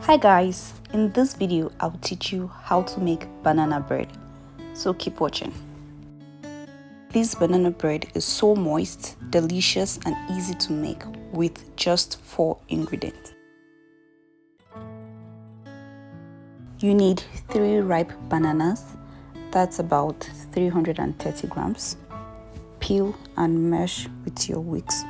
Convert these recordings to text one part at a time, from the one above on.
Hi guys, in this video I'll teach you how to make banana bread, so keep watching. This banana bread is so moist, delicious and easy to make with just 4 ingredients. You need 3 ripe bananas, that's about 330 grams. Peel and mash with your wicks.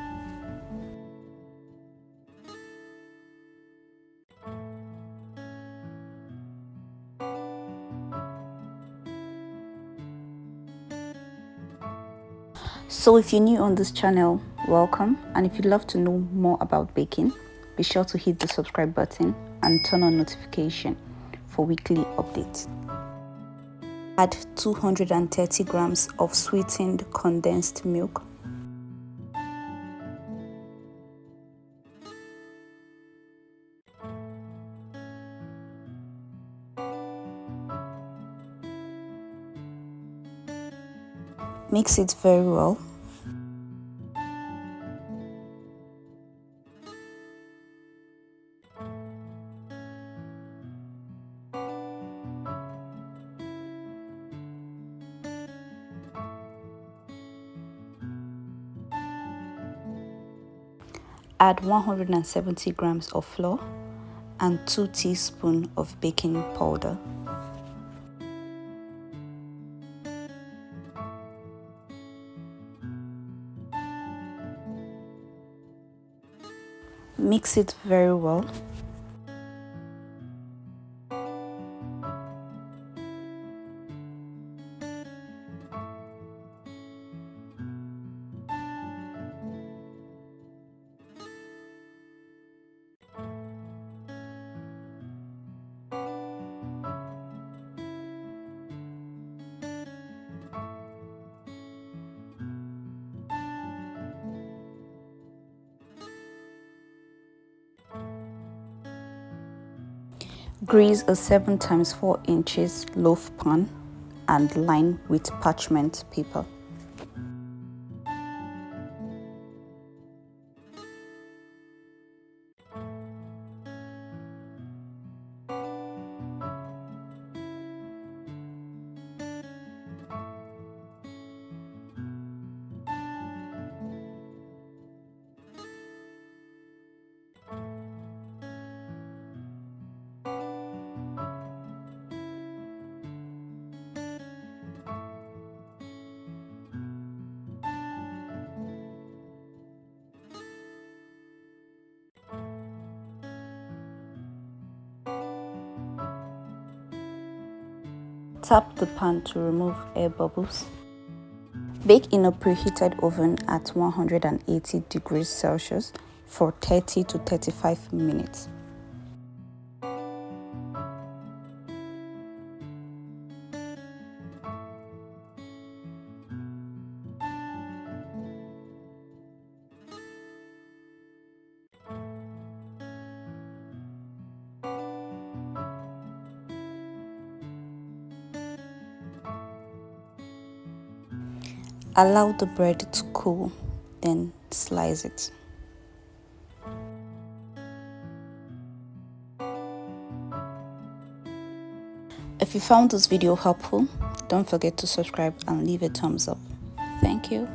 So if you're new on this channel, welcome, and if you'd love to know more about baking, be sure to hit the subscribe button and turn on notification for weekly updates. Add 230 grams of sweetened condensed milk. Mix it very well. Add 170 grams of flour and 2 teaspoons of baking powder. Mix it very well. Grease a 7 times 4 inches loaf pan and line with parchment paper. Tap the pan to remove air bubbles. Bake in a preheated oven at 180 degrees Celsius for 30 to 35 minutes. Allow the bread to cool, then slice it. If you found this video helpful, don't forget to subscribe and leave a thumbs up. Thank you.